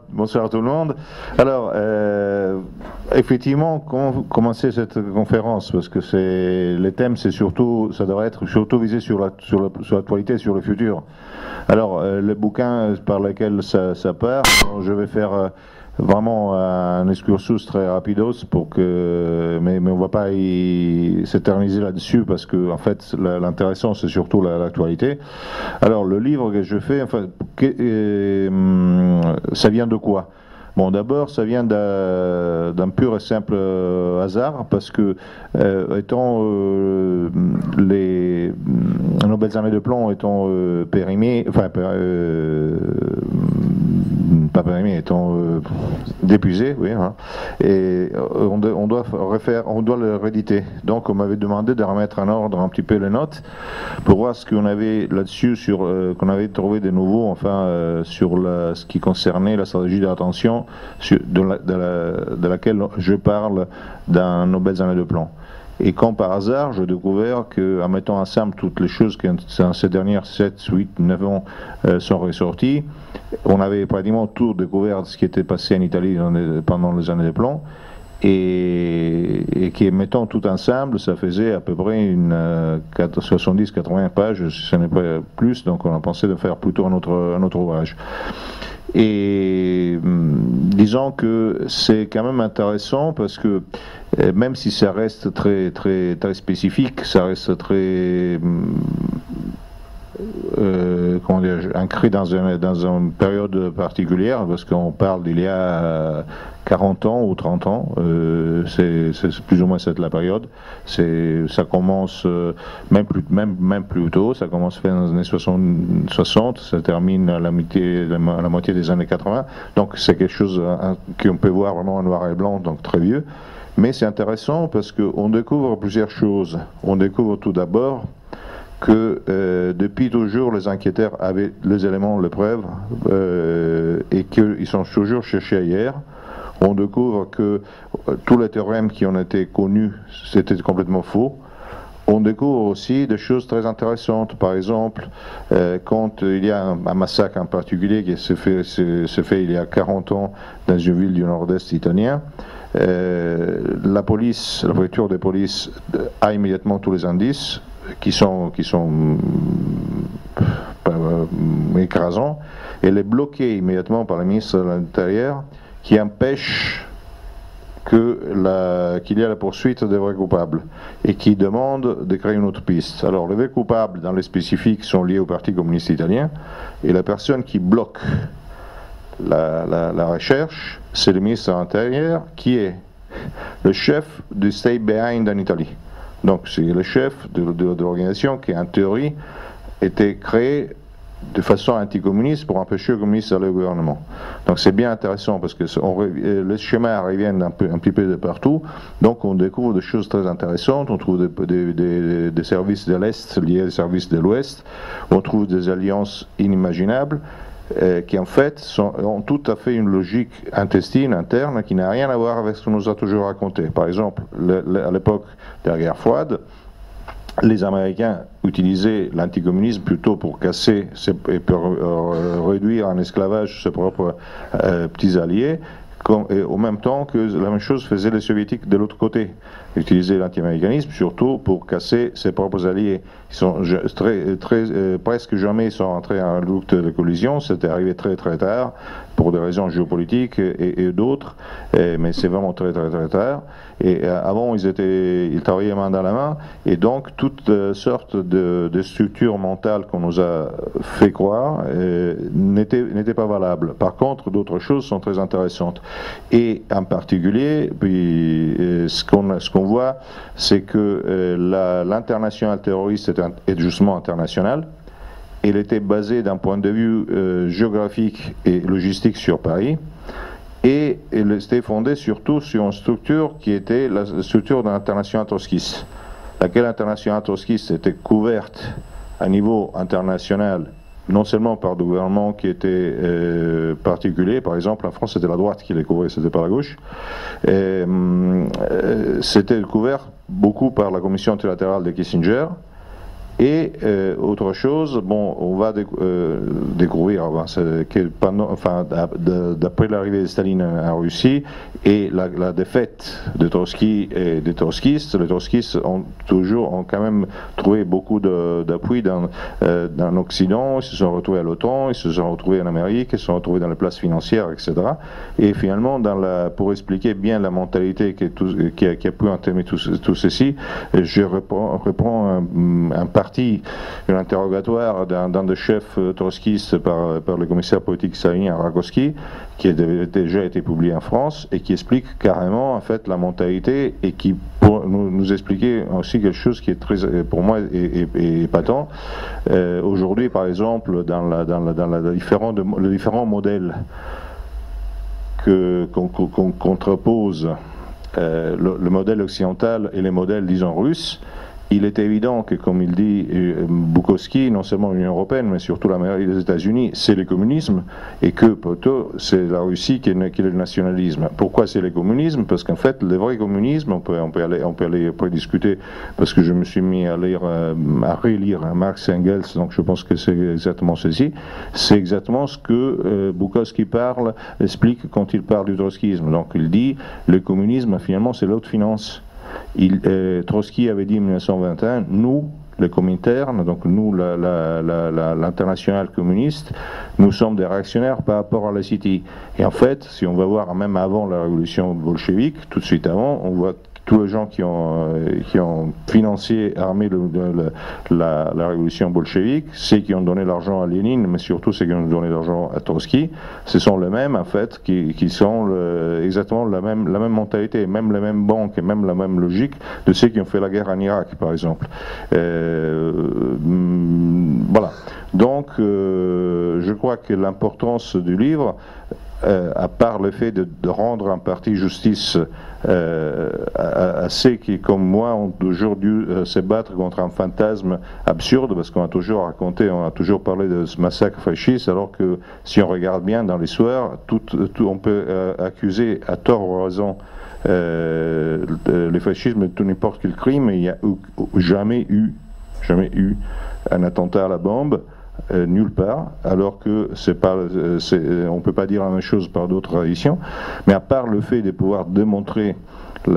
Bonsoir à tout le monde. Alors, effectivement, comment commencer cette conférence? Parce que les thèmes, ça devrait être surtout visé sur l'actualité, sur le futur. Alors, le bouquin par lequel ça part, je vais faire vraiment un excursus très rapidos mais on va pas s'éterniser là-dessus parce que en fait l'intéressant c'est surtout l'actualité. Alors le livre que je fais, enfin, ça vient de quoi? Bon, d'abord, ça vient d'un pur et simple hasard, parce que, étant nos belles années de plomb étant périmées, enfin, pas périmées, étant d'épuisées, oui, hein, et on doit le rééditer. Donc, on m'avait demandé de remettre en ordre un petit peu les notes pour voir ce qu'on avait là-dessus, qu'on avait trouvé de nouveau, enfin, sur ce qui concernait la stratégie d'attention de laquelle je parle dans nos belles années de plomb. Et comme par hasard, j'ai découvert qu'en mettant ensemble toutes les choses qui, dans ces dernières 7, 8, 9 ans, sont ressorties, on avait pratiquement tout découvert ce qui était passé en Italie pendant les années de plomb, et qui, mettant tout ensemble, ça faisait à peu près 70-80 pages, si ce n'est pas plus, donc on a pensé de faire plutôt un autre ouvrage. Et disons que c'est quand même intéressant parce que même si ça reste très, très, très spécifique, ça reste très ancré dans une période particulière, parce qu'on parle d'il y a 40 ans ou 30 ans, c'est plus ou moins la période. Ça commence même plus tôt, ça commence dans les années 60, ça termine à la moitié des années 80, donc c'est quelque chose qu'on peut voir vraiment en noir et blanc, donc très vieux. Mais c'est intéressant parce qu'on découvre plusieurs choses. On découvre tout d'abord que depuis toujours les enquêteurs avaient les éléments, les preuves, et qu'ils sont toujours cherchés ailleurs. On découvre que tous les théorèmes qui ont été connus, c'était complètement faux. On découvre aussi des choses très intéressantes. Par exemple, quand il y a un massacre en particulier qui se fait il y a 40 ans dans une ville du nord-est italien, la préfecture de police a immédiatement tous les indices qui sont écrasants, et les bloqués immédiatement par le ministre de l'Intérieur, qui empêche qu'il y ait la poursuite des vrais coupables et qui demande de créer une autre piste. Alors les vrais coupables dans les spécifiques sont liés au Parti communiste italien, et la personne qui bloque la recherche, c'est le ministre de l'Intérieur, qui est le chef du Stay Behind en Italie. Donc c'est le chef de l'organisation qui en théorie était créée de façon anticommuniste pour empêcher les communistes d'aller au gouvernement. Donc c'est bien intéressant parce que les schémas reviennent un petit peu de partout, donc on découvre des choses très intéressantes. On trouve des services de l'Est liés aux services de l'Ouest, on trouve des alliances inimaginables qui en fait ont tout à fait une logique interne qui n'a rien à voir avec ce qu'on nous a toujours raconté. Par exemple, à l'époque de la guerre froide, les Américains utilisaient l'anticommunisme plutôt pour casser et pour réduire en esclavage ses propres petits alliés, et au même temps que la même chose faisaient les soviétiques de l'autre côté. Ils utilisaient l'anti-américanisme surtout pour casser ses propres alliés. Ils sont presque jamais sont entrés en lutte de collision, c'était arrivé très très tard pour des raisons géopolitiques et d'autres, mais c'est vraiment très très très tard. Et avant ils travaillaient main dans la main, et donc toutes sortes de structures mentales qu'on nous a fait croire n'étaient pas valables. Par contre, d'autres choses sont très intéressantes. Et en particulier, puis ce qu'on voit, c'est que l'international terroriste est justement international. Il était basé d'un point de vue géographique et logistique sur Paris, et il était fondé surtout sur une structure qui était la structure de l'international trotskiste, laquelle international trotskiste était couverte à niveau international non seulement par des gouvernements qui étaient particuliers, par exemple en France c'était la droite qui les couvrait, c'était pas la gauche, c'était couvert beaucoup par la commission trilatérale de Kissinger. Et autre chose, bon, on va découvrir que d'après l'arrivée de Staline en Russie et la défaite de Trotsky et des trotskistes, les trotskistes ont quand même trouvé beaucoup d'appui dans l'Occident. Ils se sont retrouvés à l'OTAN, ils se sont retrouvés en Amérique, ils se sont retrouvés dans les places financières, etc. Et finalement, pour expliquer bien la mentalité qui a pu entamer tout ceci, je reprends un parti, un interrogatoire d'un des chefs trotskistes par le commissaire politique stalinien Rakovski, qui a déjà été publié en France et qui explique carrément en fait la mentalité et qui pour nous expliquer aussi quelque chose qui est très, pour moi, est épatant. Aujourd'hui, par exemple, dans les différents modèles qu'on contrapose le modèle occidental et les modèles, disons, russes, il est évident que, comme il dit Bukowski, non seulement l'Union européenne, mais surtout l'Amérique et les États-Unis, c'est le communisme, et que plutôt c'est la Russie qui est le nationalisme. Pourquoi c'est le communisme? Parce qu'en fait, le vrai communisme, on peut aller après discuter, parce que je me suis mis à relire Marx et Engels, donc je pense que c'est exactement ceci. C'est exactement ce que Bukowski explique quand il parle du trotskisme. Donc il dit, le communisme, finalement, c'est l'autre finance. Trotsky avait dit en 1921, nous, les Comintern, donc nous, l'internationale communiste, nous sommes des réactionnaires par rapport à la City. Et en fait, si on va voir même avant la révolution bolchevique, tout de suite avant, on voit tous les gens qui ont financé, armé la révolution bolchevique, ceux qui ont donné l'argent à Lénine, mais surtout ceux qui ont donné l'argent à Trotsky, ce sont les mêmes en fait, qui sont exactement la même mentalité, même les mêmes banques et même la même logique de ceux qui ont fait la guerre en Irak, par exemple. Voilà. Donc, je crois que l'importance du livre, à part le fait de rendre un parti justice à ceux qui, comme moi, ont toujours dû se battre contre un fantasme absurde, parce qu'on a toujours raconté, on a toujours parlé de ce massacre fasciste, alors que si on regarde bien dans l'histoire, on peut accuser à tort ou à raison le fascisme de tout n'importe quel crime, mais il n'y a jamais eu un attentat à la bombe. Nulle part, alors que on ne peut pas dire la même chose par d'autres traditions, mais à part le fait de pouvoir démontrer de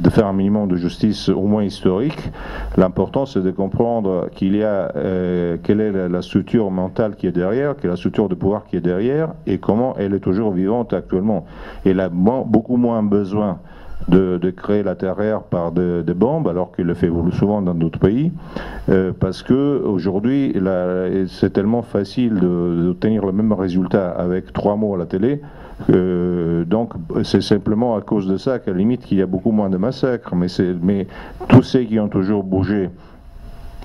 faire un minimum de justice au moins historique, l'important c'est de comprendre quelle est la structure mentale qui est derrière, quelle est la structure de pouvoir qui est derrière, et comment elle est toujours vivante actuellement. Elle a beaucoup moins besoin de créer la terreur par des bombes, alors qu'il le fait souvent dans d'autres pays, parce que aujourd'hui c'est tellement facile d'obtenir le même résultat avec 3 mots à la télé, donc c'est simplement à cause de ça qu'à la limite qu'il y a beaucoup moins de massacres, mais tous ceux qui ont toujours bougé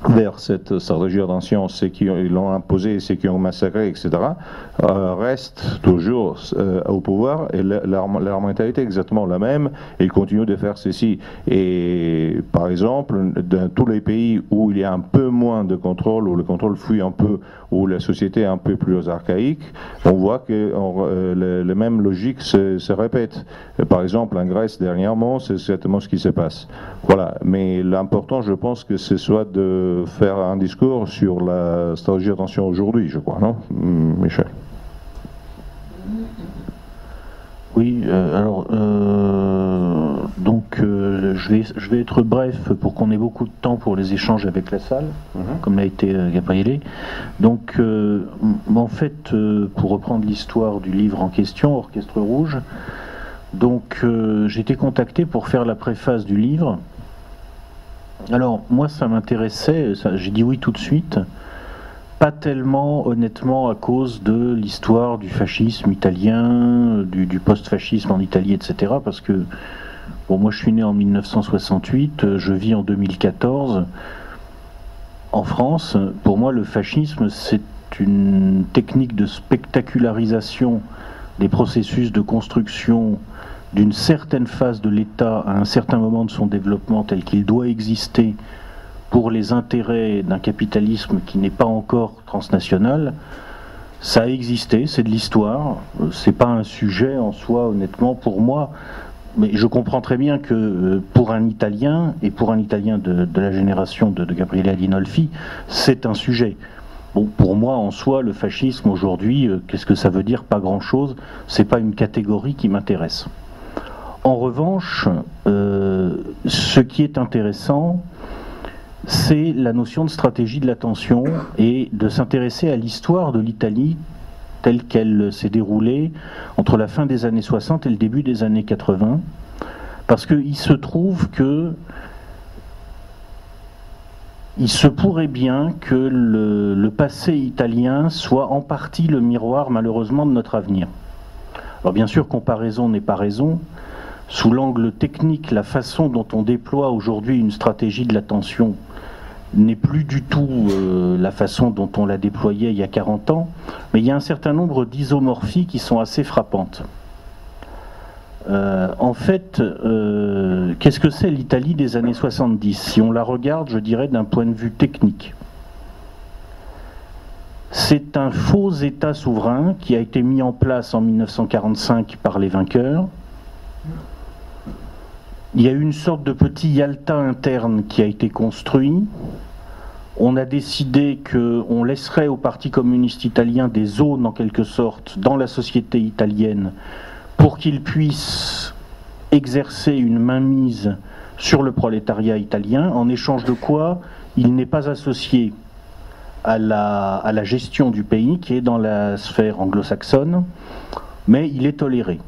vers cette stratégie d'attention, ceux qui l'ont imposé, ceux qui ont massacré, etc., restent toujours au pouvoir, et leur mentalité est exactement la même, et ils continuent de faire ceci. Et par exemple, dans tous les pays où il y a un peu moins de contrôle, où le contrôle fuit un peu, où la société est un peu plus archaïque, on voit que les mêmes logiques se répètent. Par exemple, en Grèce, dernièrement, c'est exactement ce qui se passe. Voilà. Mais l'important, je pense que ce soit de faire un discours sur la stratégie d'attention aujourd'hui, je crois, non, Michel? Oui, alors, donc, je vais être bref pour qu'on ait beaucoup de temps pour les échanges avec la salle, comme l'a été Gabriele. Donc, en fait, pour reprendre l'histoire du livre en question, Orchestre Rouge, donc j'ai été contacté pour faire la préface du livre. Alors, moi, ça m'intéressait, j'ai dit oui tout de suite, pas tellement, honnêtement, à cause de l'histoire du fascisme italien, du post-fascisme en Italie, etc., parce que, bon, moi, je suis né en 1968, je vis en 2014. En France, pour moi, le fascisme, c'est une technique de spectacularisation des processus de construction d'une certaine phase de l'État à un certain moment de son développement tel qu'il doit exister pour les intérêts d'un capitalisme qui n'est pas encore transnational, ça a existé, c'est de l'histoire, c'est pas un sujet en soi, honnêtement, pour moi, mais je comprends très bien que pour un Italien, et pour un Italien de la génération de Gabriele Adinolfi, c'est un sujet. Bon, pour moi, en soi, le fascisme aujourd'hui, qu'est-ce que ça veut dire? Pas grand-chose, c'est pas une catégorie qui m'intéresse. En revanche, ce qui est intéressant, c'est la notion de stratégie de l'attention et de s'intéresser à l'histoire de l'Italie telle qu'elle s'est déroulée entre la fin des années 60 et le début des années 80, parce qu'il se trouve que il se pourrait bien que le passé italien soit en partie le miroir, malheureusement, de notre avenir. Alors bien sûr, comparaison n'est pas raison. Sous l'angle technique, la façon dont on déploie aujourd'hui une stratégie de l'attention n'est plus du tout la façon dont on l'a déployée il y a 40 ans, mais il y a un certain nombre d'isomorphies qui sont assez frappantes. En fait, qu'est-ce que c'est l'Italie des années 70? Si on la regarde, je dirais d'un point de vue technique. C'est un faux État souverain qui a été mis en place en 1945 par les vainqueurs. Il y a eu une sorte de petit Yalta interne qui a été construit. On a décidé qu'on laisserait au Parti communiste italien des zones, en quelque sorte, dans la société italienne pour qu'il puisse exercer une mainmise sur le prolétariat italien, en échange de quoi il n'est pas associé à la gestion du pays, qui est dans la sphère anglo-saxonne, mais il est toléré.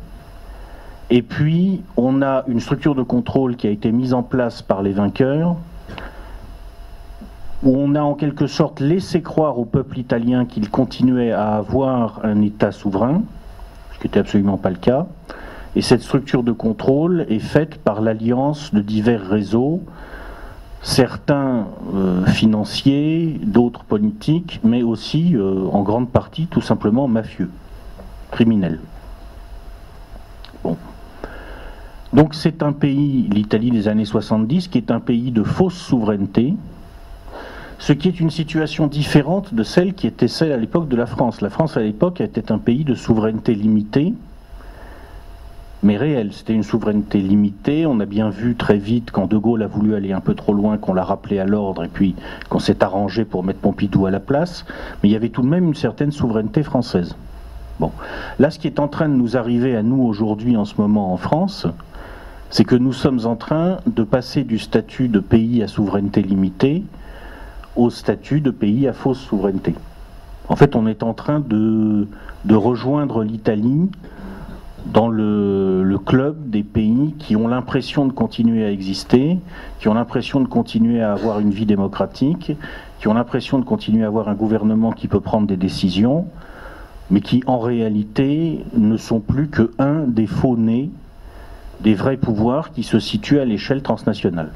Et puis, on a une structure de contrôle qui a été mise en place par les vainqueurs, où on a en quelque sorte laissé croire au peuple italien qu'il continuait à avoir un État souverain, ce qui n'était absolument pas le cas. Et cette structure de contrôle est faite par l'alliance de divers réseaux, certains financiers, d'autres politiques, mais aussi, en grande partie, tout simplement mafieux, criminels. Bon. Donc c'est un pays, l'Italie des années 70, qui est un pays de fausse souveraineté, ce qui est une situation différente de celle qui était celle à l'époque de la France. La France à l'époque était un pays de souveraineté limitée, mais réelle. C'était une souveraineté limitée. On a bien vu très vite quand De Gaulle a voulu aller un peu trop loin, qu'on l'a rappelé à l'ordre et puis qu'on s'est arrangé pour mettre Pompidou à la place. Mais il y avait tout de même une certaine souveraineté française. Bon. Là, ce qui est en train de nous arriver à nous aujourd'hui en ce moment en France, c'est que nous sommes en train de passer du statut de pays à souveraineté limitée au statut de pays à fausse souveraineté. En fait, on est en train de rejoindre l'Italie dans le club des pays qui ont l'impression de continuer à exister, qui ont l'impression de continuer à avoir une vie démocratique, qui ont l'impression de continuer à avoir un gouvernement qui peut prendre des décisions, mais qui en réalité ne sont plus qu'un des faux nés des vrais pouvoirs qui se situent à l'échelle transnationale.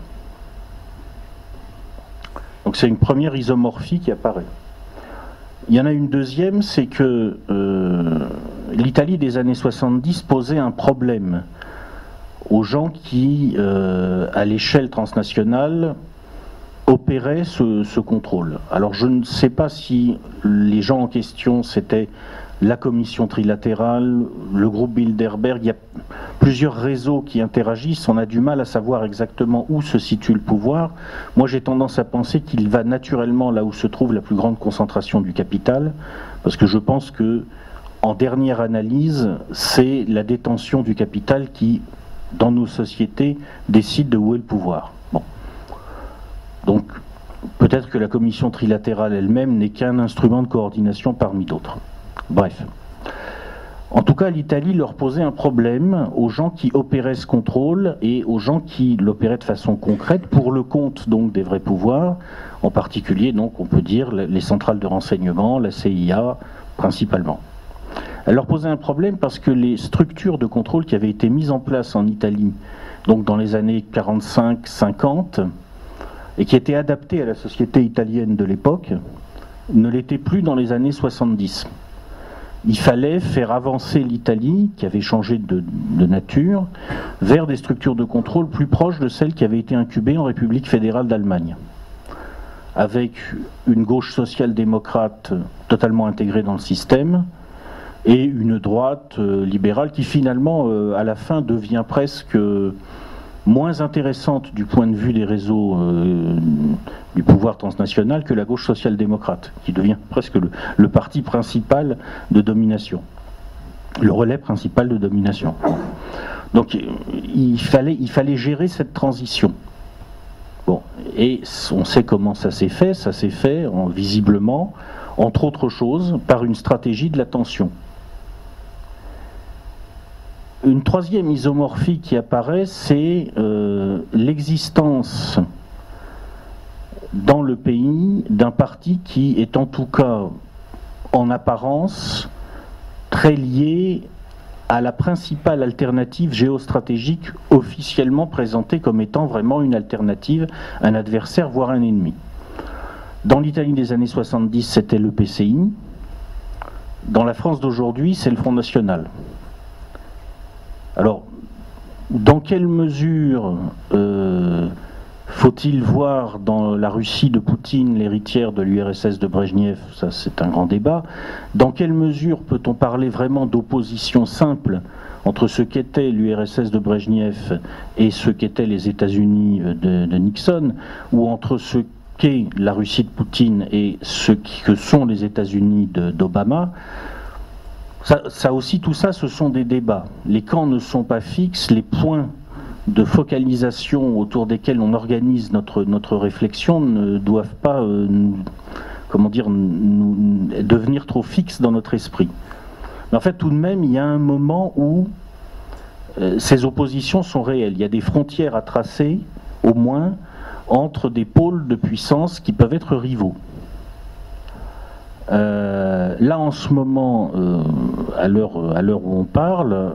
Donc c'est une première isomorphie qui apparaît. Il y en a une deuxième, c'est que l'Italie des années 70 posait un problème aux gens qui, à l'échelle transnationale, opéraient ce contrôle. Alors je ne sais pas si les gens en question, c'était la commission trilatérale, le groupe Bilderberg, il y a plusieurs réseaux qui interagissent, on a du mal à savoir exactement où se situe le pouvoir. Moi j'ai tendance à penser qu'il va naturellement là où se trouve la plus grande concentration du capital, parce que je pense que, en dernière analyse, c'est la détention du capital qui, dans nos sociétés, décide de où est le pouvoir. Bon. Donc, peut-être que la commission trilatérale elle-même n'est qu'un instrument de coordination parmi d'autres. Bref. En tout cas, l'Italie leur posait un problème aux gens qui opéraient ce contrôle et aux gens qui l'opéraient de façon concrète pour le compte donc des vrais pouvoirs, en particulier donc on peut dire les centrales de renseignement, la CIA principalement. Elle leur posait un problème parce que les structures de contrôle qui avaient été mises en place en Italie, donc dans les années 45-50, et qui étaient adaptées à la société italienne de l'époque, ne l'étaient plus dans les années 70. Il fallait faire avancer l'Italie, qui avait changé de nature, vers des structures de contrôle plus proches de celles qui avaient été incubées en République fédérale d'Allemagne. avec une gauche social-démocrate totalement intégrée dans le système, et une droite libérale qui finalement, à la fin, devient presque moins intéressante du point de vue des réseaux du pouvoir transnational que la gauche social-démocrate, qui devient presque le parti principal de domination, le relais principal de domination. Donc il fallait gérer cette transition. Bon, et on sait comment ça s'est fait visiblement, entre autres choses, par une stratégie de la tension. Une troisième isomorphie qui apparaît, c'est l'existence dans le pays d'un parti qui est en tout cas, en apparence, très lié à la principale alternative géostratégique officiellement présentée comme étant vraiment une alternative, un adversaire, voire un ennemi. Dans l'Italie des années 70, c'était le PCI. Dans la France d'aujourd'hui, c'est le Front National. Alors, dans quelle mesure faut-il voir dans la Russie de Poutine l'héritière de l'URSS de Brejnev? Ça, c'est un grand débat. Dans quelle mesure peut-on parler vraiment d'opposition simple entre ce qu'était l'URSS de Brejnev et ce qu'étaient les États-Unis de Nixon, ou entre ce qu'est la Russie de Poutine et ce que sont les États-Unis d'Obama? Ça aussi, tout ça, ce sont des débats. Les camps ne sont pas fixes, les points de focalisation autour desquels on organise notre réflexion ne doivent pas, devenir trop fixes dans notre esprit. Mais en fait, tout de même, il y a un moment où ces oppositions sont réelles. Il y a des frontières à tracer, au moins, entre des pôles de puissance qui peuvent être rivaux. Là, en ce moment, à l'heure où on parle,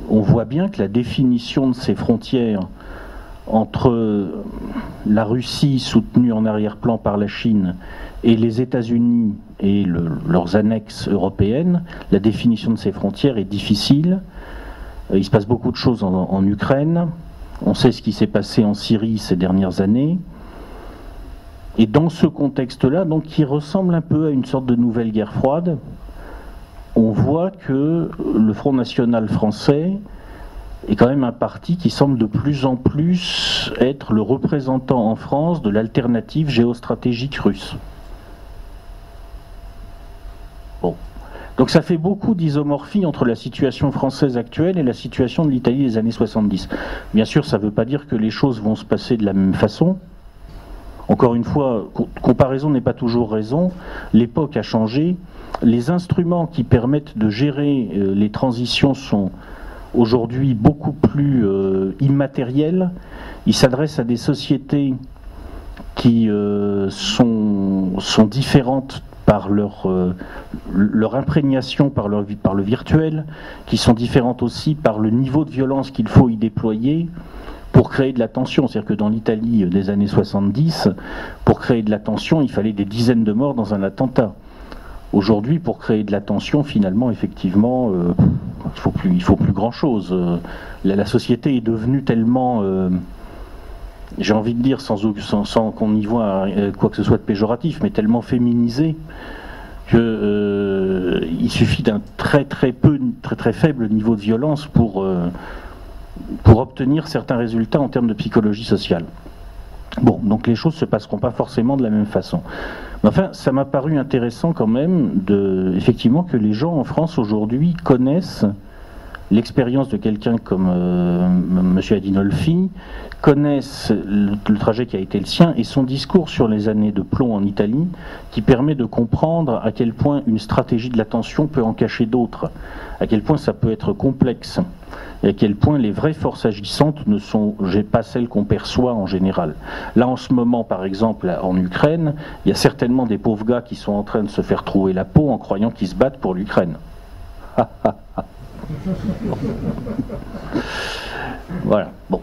on voit bien que la définition de ces frontières entre la Russie soutenue en arrière-plan par la Chine et les États-Unis et leurs annexes européennes, la définition de ces frontières est difficile. Il se passe beaucoup de choses en Ukraine. On sait ce qui s'est passé en Syrie ces dernières années. Et dans ce contexte-là, donc, qui ressemble un peu à une sorte de nouvelle guerre froide, on voit que le Front National français est quand même un parti qui semble de plus en plus être le représentant en France de l'alternative géostratégique russe. Bon. Donc ça fait beaucoup d'isomorphie entre la situation française actuelle et la situation de l'Italie des années 70. Bien sûr, ça ne veut pas dire que les choses vont se passer de la même façon. Encore une fois, comparaison n'est pas toujours raison, l'époque a changé, les instruments qui permettent de gérer les transitions sont aujourd'hui beaucoup plus immatériels, ils s'adressent à des sociétés qui sont différentes par leur imprégnation par le virtuel, qui sont différentes aussi par le niveau de violence qu'il faut y déployer pour créer de la tension. C'est-à-dire que dans l'Italie des années 70, pour créer de la tension, il fallait des dizaines de morts dans un attentat. Aujourd'hui, pour créer de la tension, finalement, effectivement, il faut plus grand-chose. La société est devenue tellement, j'ai envie de dire, sans qu'on y voit quoi que ce soit de péjoratif, mais tellement féminisée, qu'il suffit d'un très faible niveau de violence pour obtenir certains résultats en termes de psychologie sociale. Bon, donc les choses ne se passeront pas forcément de la même façon. Mais enfin, ça m'a paru intéressant quand même, effectivement, que les gens en France aujourd'hui connaissent l'expérience de quelqu'un comme M. Adinolfi, connaissent le trajet qui a été le sien et son discours sur les années de plomb en Italie, qui permet de comprendre à quel point une stratégie de l'attention peut en cacher d'autres, à quel point ça peut être complexe, et à quel point les vraies forces agissantes ne sont pas celles qu'on perçoit en général. Là, en ce moment, par exemple, en Ukraine, il y a certainement des pauvres gars qui sont en train de se faire trouer la peau en croyant qu'ils se battent pour l'Ukraine. Voilà, bon.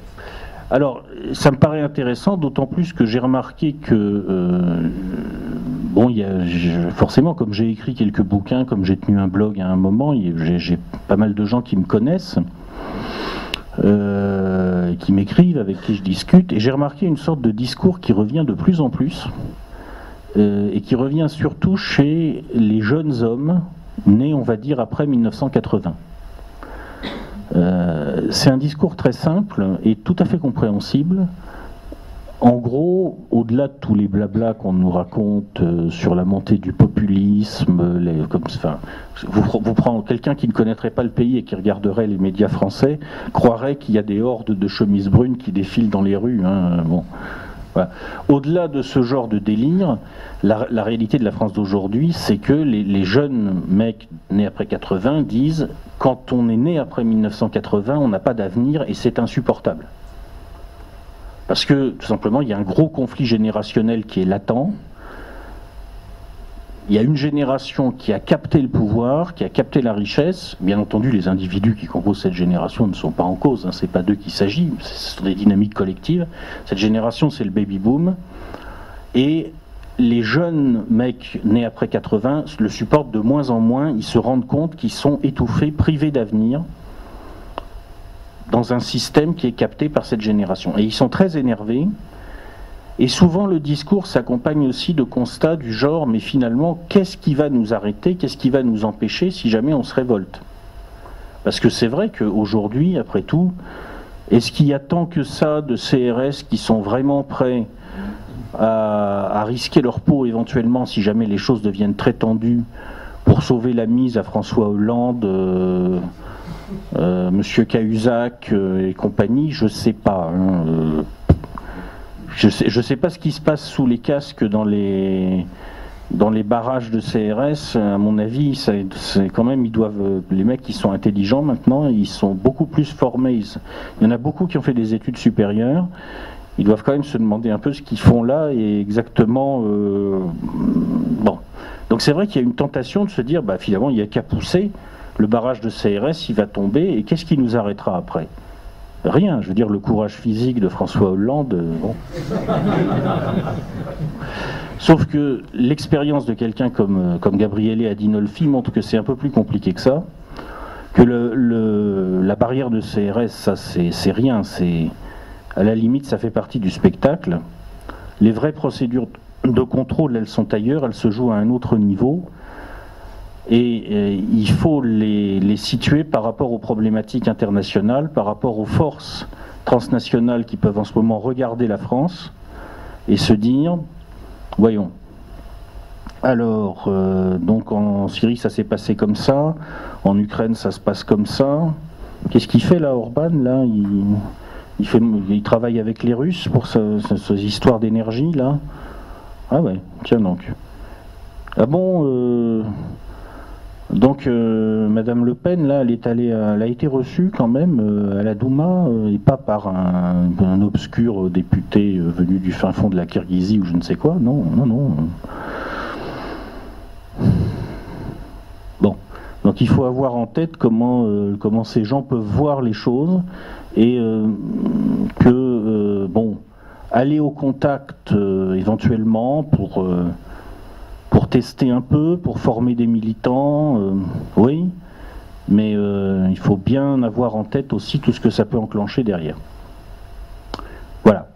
Alors, ça me paraît intéressant, d'autant plus que j'ai remarqué que, forcément, comme j'ai écrit quelques bouquins, comme j'ai tenu un blog à un moment, j'ai pas mal de gens qui me connaissent. qui m'écrivent, avec qui je discute, et j'ai remarqué une sorte de discours qui revient de plus en plus, et qui revient surtout chez les jeunes hommes nés, on va dire, après 1980. C'est un discours très simple et tout à fait compréhensible. En gros, au-delà de tous les blablas qu'on nous raconte sur la montée du populisme, vous prenez quelqu'un qui ne connaîtrait pas le pays et qui regarderait les médias français, croirait qu'il y a des hordes de chemises brunes qui défilent dans les rues. Hein, bon. Voilà. Au-delà de ce genre de délire, la réalité de la France d'aujourd'hui, c'est que les jeunes mecs nés après 80 disent « quand on est né après 1980, on n'a pas d'avenir et c'est insupportable ». Parce que, tout simplement, il y a un gros conflit générationnel qui est latent. Il y a une génération qui a capté le pouvoir, qui a capté la richesse. Bien entendu, les individus qui composent cette génération ne sont pas en cause, hein, c'est pas d'eux qu'il s'agit, ce sont des dynamiques collectives. Cette génération, c'est le baby-boom. Et les jeunes mecs nés après 80 le supportent de moins en moins, ils se rendent compte qu'ils sont étouffés, privés d'avenir, dans un système qui est capté par cette génération. Et ils sont très énervés, et souvent le discours s'accompagne aussi de constats du genre « mais finalement, qu'est-ce qui va nous arrêter, qu'est-ce qui va nous empêcher si jamais on se révolte ?» Parce que c'est vrai qu'aujourd'hui, après tout, est-ce qu'il y a tant que ça de CRS qui sont vraiment prêts à risquer leur peau éventuellement si jamais les choses deviennent très tendues pour sauver la mise à François Hollande Monsieur Cahuzac et compagnie, je sais pas. Hein, je sais pas ce qui se passe sous les casques dans les barrages de CRS. À mon avis, c'est quand même, les mecs qui sont intelligents maintenant, ils sont beaucoup plus formés. Il y en a beaucoup qui ont fait des études supérieures. Ils doivent quand même se demander un peu ce qu'ils font là et exactement. Bon, donc c'est vrai qu'il y a une tentation de se dire, bah finalement, il n'y a qu'à pousser. Le barrage de CRS, il va tomber, et qu'est-ce qui nous arrêtera après? Rien, je veux dire, le courage physique de François Hollande, bon. Sauf que l'expérience de quelqu'un comme Gabriele Adinolfi montre que c'est un peu plus compliqué que ça, que la barrière de CRS, ça c'est rien, à la limite ça fait partie du spectacle. Les vraies procédures de contrôle, elles sont ailleurs, elles se jouent à un autre niveau. Et il faut les situer par rapport aux problématiques internationales, par rapport aux forces transnationales qui peuvent en ce moment regarder la France et se dire, voyons, alors, donc en Syrie ça s'est passé comme ça, en Ukraine ça se passe comme ça, qu'est-ce qu'il fait là, Orban là, il travaille avec les Russes pour ces histoires d'énergie là. Ah ouais, tiens donc. Ah bon donc Madame Le Pen, là, elle a été reçue quand même à la Douma, et pas par un obscur député venu du fin fond de la Kirghizie ou je ne sais quoi, non. Bon, donc il faut avoir en tête comment ces gens peuvent voir les choses, et bon, aller au contact éventuellement pour tester un peu, pour former des militants, oui, mais il faut bien avoir en tête aussi tout ce que ça peut enclencher derrière. Voilà.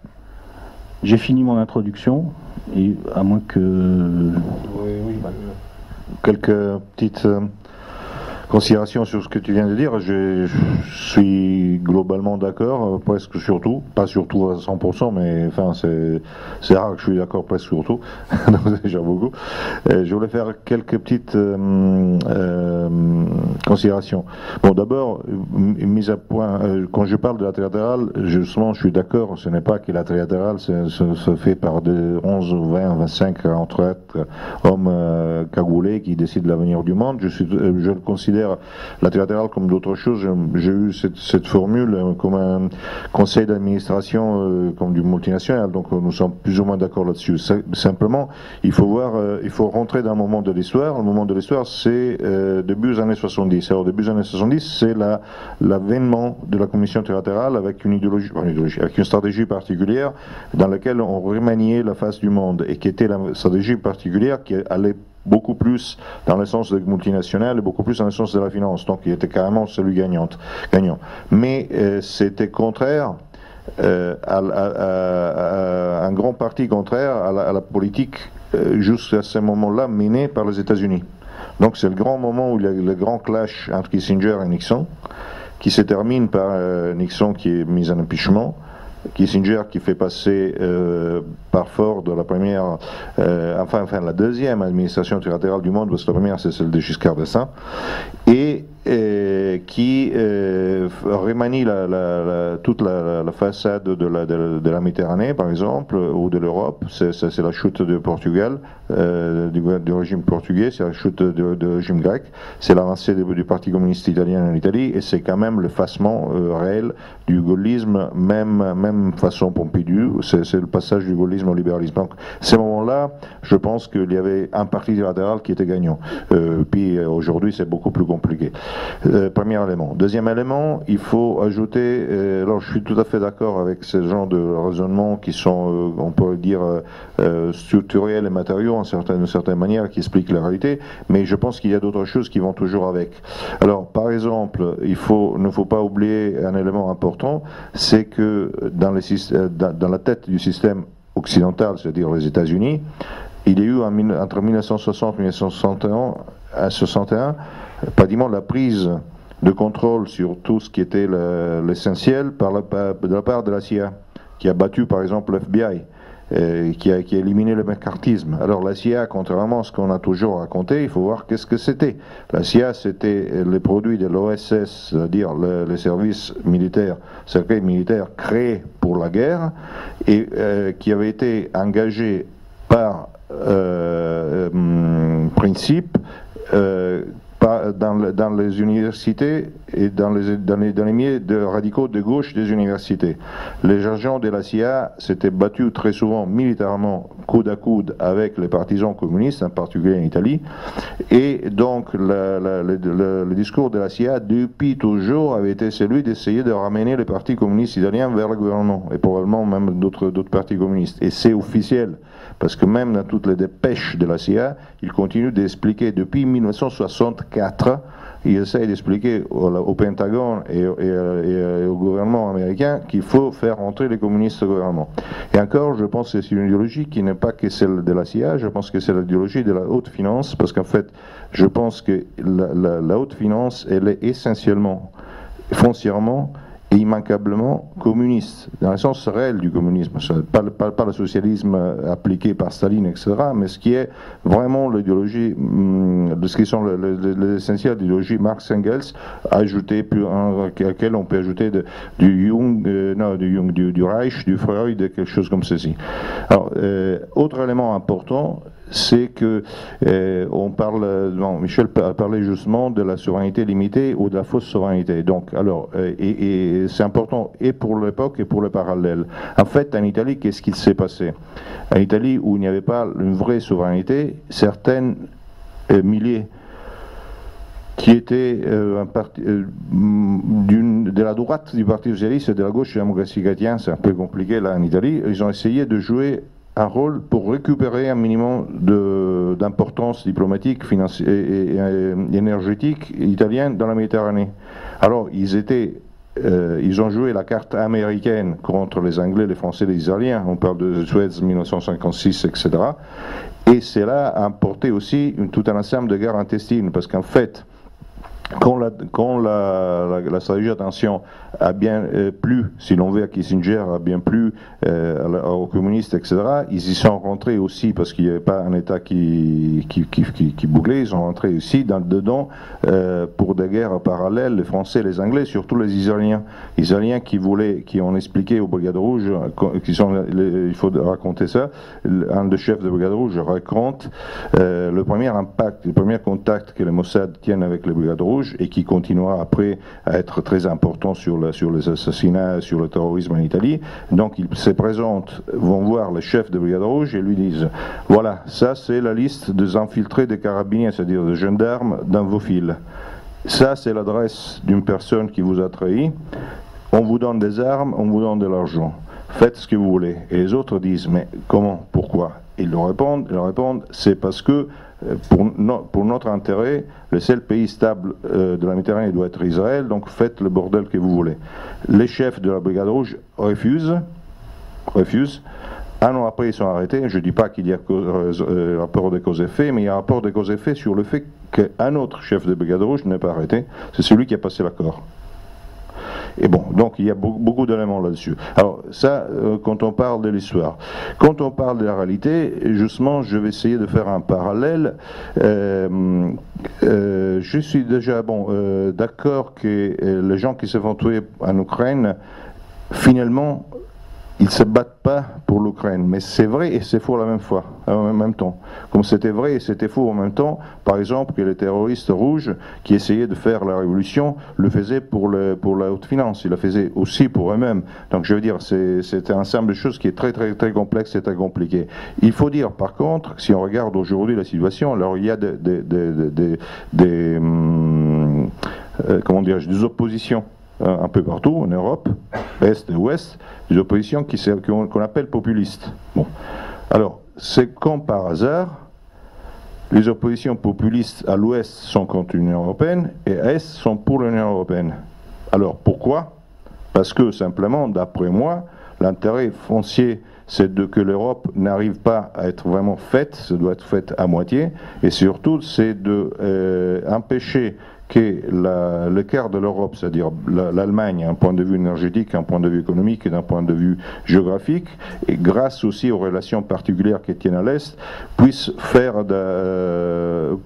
J'ai fini mon introduction, et à moins que... Oui. Quelques petites considérations sur ce que tu viens de dire. Je suis globalement d'accord, presque sur tout, pas sur tout à 100%, mais enfin c'est rare que je suis d'accord presque sur tout, donc c'est déjà beaucoup. Je voulais faire quelques petites considérations. Bon, d'abord, mise à point, quand je parle de la trilatérale, justement, je suis d'accord, ce n'est pas que la trilatérale se fait par de 11, 20, 25 entre hommes cagoulés qui décident de l'avenir du monde. Je le considère la trilatérale comme d'autres choses. J'ai eu cette formule comme un conseil d'administration comme du multinational, donc nous sommes plus ou moins d'accord là-dessus. Simplement, il faut rentrer dans un moment de l'histoire. Le moment de l'histoire, c'est début des années 70. Alors, début des années 70, c'est l'avènement de la commission trilatérale avec avec une stratégie particulière dans laquelle on remaniait la face du monde, et qui était la stratégie particulière qui allait beaucoup plus dans le sens des multinationales et beaucoup plus dans le sens de la finance. Donc il était carrément celui gagnant. Mais c'était contraire, un grand parti contraire à la politique jusqu'à ce moment-là menée par les États-Unis. Donc c'est le grand moment où il y a le grand clash entre Kissinger et Nixon, qui se termine par Nixon qui est mis en impeachment, Kissinger qui fait passer par Ford la première, enfin la deuxième administration trilatérale du monde, parce que la première c'est celle de Giscard d'Estaing, et qui remanie toute la façade de la Méditerranée, par exemple, ou de l'Europe. C'est la chute de Portugal, du régime portugais, c'est la chute du régime grec, c'est l'avancée du Parti communiste italien en Italie, et c'est quand même l'effacement réel du gaullisme, même façon Pompidou, c'est le passage du gaullisme au libéralisme. Donc, ces moments-là, je pense qu'il y avait un parti trilatéral qui était gagnant. Puis aujourd'hui, c'est beaucoup plus compliqué. Premier élément. Deuxième élément, il faut ajouter, alors je suis tout à fait d'accord avec ces genres de raisonnements qui sont, on pourrait dire, structurels et matériaux d'une certaine manière, qui expliquent la réalité, mais je pense qu'il y a d'autres choses qui vont toujours avec. Alors, par exemple, il ne faut pas oublier un élément important, c'est que dans la tête du système occidental, c'est-à-dire les États-Unis, il y a eu entre 1960 et 1961 pratiquement la prise de contrôle sur tout ce qui était l'essentiel de la part de la CIA, qui a battu par exemple l'FBI, qui a éliminé le McCarthyisme. Alors la CIA, contrairement à ce qu'on a toujours raconté, il faut voir qu'est-ce que c'était. La CIA, c'était les produits de l'OSS, c'est-à-dire les services militaires, secrets militaires créés pour la guerre, et qui avaient été engagés par principe dans les universités et dans les milieux de radicaux de gauche des universités. Les agents de la CIA s'étaient battus très souvent militairement, coude à coude, avec les partisans communistes, en particulier en Italie, et donc le discours de la CIA depuis toujours avait été celui d'essayer de ramener les partis communistes italiens vers le gouvernement, et probablement même d'autres partis communistes. Et c'est officiel, parce que même dans toutes les dépêches de la CIA, ils continuent d'expliquer depuis 1964, ils essayent d'expliquer au Pentagone et au gouvernement américain qu'il faut faire rentrer les communistes au gouvernement. Et encore, je pense que c'est une idéologie qui n'est pas que celle de la CIA, je pense que c'est l'idéologie de la haute finance, parce qu'en fait, je pense que la haute finance, elle est essentiellement, foncièrement, et immanquablement communiste, dans le sens réel du communisme, pas le socialisme appliqué par Staline, etc., mais ce qui est vraiment l'idéologie, de ce qui sont les essentiels de l'idéologie Marx-Engels, ajouté à laquelle on peut ajouter du Reich, du Freud, quelque chose comme ceci. Alors, autre élément important, c'est que Michel a parlé justement de la souveraineté limitée ou de la fausse souveraineté. Donc, alors, et c'est important et pour l'époque et pour le parallèle. En fait, en Italie, qu'est-ce qui s'est passé? En Italie, où il n'y avait pas une vraie souveraineté, certaines milliers qui étaient de la droite du Parti socialiste et de la gauche de la démocratie chrétienne, c'est un peu compliqué là en Italie, ils ont essayé de jouer un rôle pour récupérer un minimum d'importance diplomatique, financière et énergétique italienne dans la Méditerranée. Alors, ils ont joué la carte américaine contre les Anglais, les Français, les Israéliens. On parle de Suez 1956, etc. Et cela a apporté aussi tout un ensemble de guerres intestines, parce qu'en fait, quand la stratégie d'attention a bien plu, si l'on veut, à Kissinger, a bien plu aux communistes, etc., ils y sont rentrés aussi, parce qu'il n'y avait pas un État qui bouclait, ils sont rentrés aussi dedans pour des guerres parallèles, les Français et les Anglais, surtout les Israéliens. Les Israéliens qui ont expliqué aux Brigades Rouges, il faut raconter ça, un des chefs de Brigades Rouges raconte le premier contact que les Mossad tiennent avec les Brigades Rouges, et qui continuera après à être très important sur les assassinats, sur le terrorisme en Italie. Donc ils se présentent, vont voir le chef de Brigade Rouge et lui disent: voilà, ça c'est la liste des infiltrés des carabiniers, c'est-à-dire des gendarmes dans vos files. Ça c'est l'adresse d'une personne qui vous a trahi. On vous donne des armes, on vous donne de l'argent. faites ce que vous voulez. Et les autres disent, mais comment, pourquoi? Ils leur répondent, c'est parce que pour notre intérêt, le seul pays stable de la Méditerranée doit être Israël, donc faites le bordel que vous voulez. Les chefs de la Brigade Rouge refusent. Un an après, ils sont arrêtés. Je ne dis pas qu'il y a rapport de cause-effet, mais il y a un rapport de cause-effet sur le fait qu'un autre chef de Brigade Rouge n'est pas arrêté. C'est celui qui a passé l'accord. Et bon, donc il y a beaucoup d'éléments là-dessus. Alors ça, quand on parle de l'histoire. Quand on parle de la réalité, justement, je vais essayer de faire un parallèle. Je suis déjà d'accord que les gens qui se font tuer en Ukraine, finalement, ils ne se battent pas pour l'Ukraine, mais c'est vrai et c'est faux en même temps. Comme c'était vrai et c'était faux en même temps, par exemple, que les terroristes rouges qui essayaient de faire la révolution le faisaient pour la haute finance, ils le faisaient aussi pour eux-mêmes. Donc je veux dire, c'est un ensemble de choses qui est très très très complexe et très compliqué. Il faut dire par contre, si on regarde aujourd'hui la situation, alors il y a des oppositions un peu partout en Europe, Est et Ouest, des oppositions qu'on appelle populistes. Bon. Alors, c'est comme par hasard, les oppositions populistes à l'Ouest sont contre l'Union européenne et à l'Est sont pour l'Union européenne. Alors, pourquoi? Parce que, simplement, d'après moi, l'intérêt foncier, c'est que l'Europe n'arrive pas à être vraiment faite, ça doit être faite à moitié, et surtout, c'est d'empêcher que le quart de l'Europe, c'est-à-dire l'Allemagne, d'un point de vue énergétique, d'un point de vue économique et d'un point de vue géographique, et grâce aussi aux relations particulières qui tiennent à l'Est, puisse faire de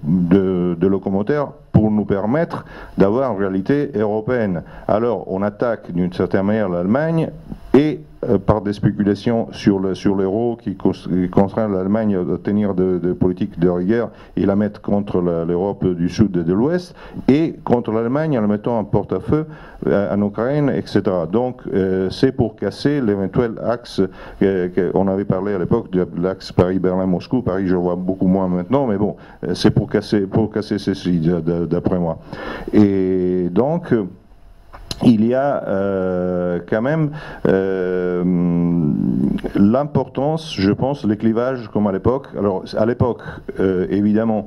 locomoteurs pour nous permettre d'avoir une réalité européenne. Alors, on attaque d'une certaine manière l'Allemagne et par des spéculations sur l'euro qui contraint l'Allemagne à tenir de politiques de rigueur et la mettre contre l'Europe du Sud et de l'Ouest, et contre l'Allemagne en le mettant en porte-à-feu en Ukraine, etc. Donc c'est pour casser l'éventuel axe qu'on avait parlé à l'époque de l'axe Paris-Berlin-Moscou. Paris, je vois beaucoup moins maintenant, mais bon, c'est pour casser ceci, d'après moi. Et donc il y a quand même l'importance, je pense, les clivages comme à l'époque. Alors, à l'époque, évidemment,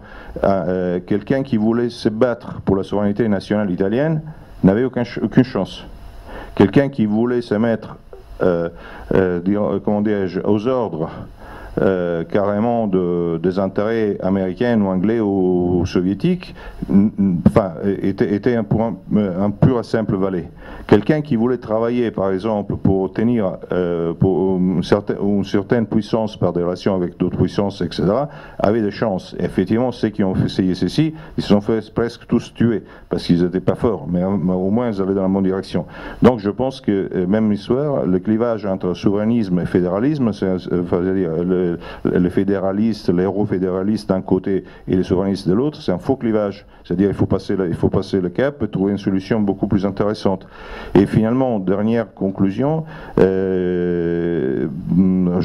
quelqu'un qui voulait se battre pour la souveraineté nationale italienne n'avait aucune chance. Quelqu'un qui voulait se mettre, comment dirais-je, aux ordres carrément des intérêts américains ou anglais ou soviétiques, enfin, était un pur et simple valet. Quelqu'un qui voulait travailler, par exemple, pour obtenir pour une certaine puissance par des relations avec d'autres puissances, etc., avait des chances. Et effectivement, ceux qui ont essayé ceci, ils se sont fait presque tous tuer, parce qu'ils n'étaient pas forts, mais au moins ils allaient dans la bonne direction. Donc je pense que, même l'histoire, le clivage entre souverainisme et fédéralisme, c'est-à-dire les fédéralistes, les eurofédéralistes d'un côté et les souverainistes de l'autre, c'est un faux clivage. C'est-à-dire il faut passer le cap et trouver une solution beaucoup plus intéressante. Et finalement, dernière conclusion, je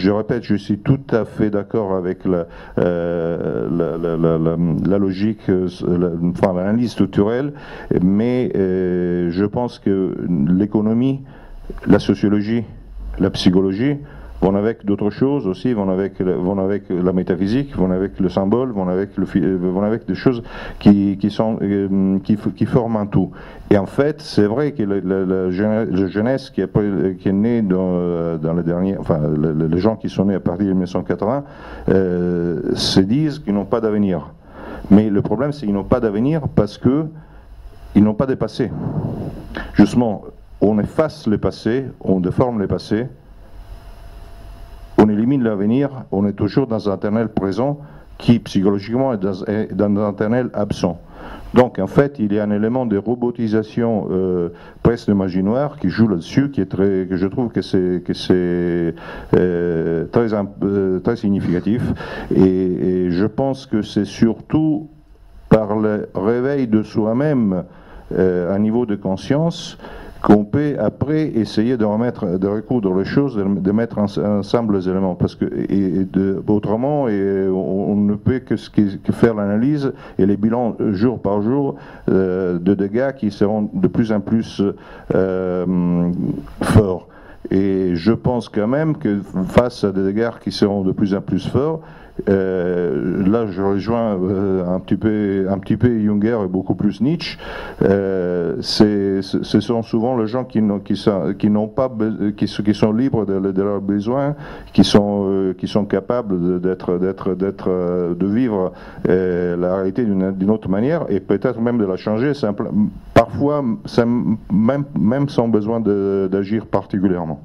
répète, je suis tout à fait d'accord avec la logique, enfin l'analyse structurelle, mais je pense que l'économie, la sociologie, la psychologie vont avec d'autres choses aussi, vont avec la métaphysique, vont avec le symbole, vont avec des choses qui forment un tout. Et en fait, c'est vrai que la jeunesse qui est née dans les derniers, enfin les gens qui sont nés à partir de 1980 se disent qu'ils n'ont pas d'avenir. Mais le problème, c'est qu'ils n'ont pas d'avenir parce que ils n'ont pas de passé. Justement, on efface le passé, on déforme le passé, on élimine l'avenir, on est toujours dans un éternel présent qui psychologiquement est dans un éternel absent. Donc en fait, il y a un élément de robotisation presque imaginaire qui joue là-dessus, que je trouve que c'est très significatif. Et je pense que c'est surtout par le réveil de soi-même à niveau de conscience qu'on peut après essayer de recoudre les choses, de mettre ensemble les éléments, parce que autrement on ne peut que faire l'analyse et les bilans jour par jour de dégâts qui seront de plus en plus forts. Et je pense quand même que face à des guerres qui seront de plus en plus forts, là je rejoins un petit peu Junger et beaucoup plus Nietzsche, ce sont souvent les gens qui sont libres de leurs besoins, qui sont capables de vivre la réalité d'une autre manière et peut-être même de la changer parfois même sans besoin d'agir particulièrement.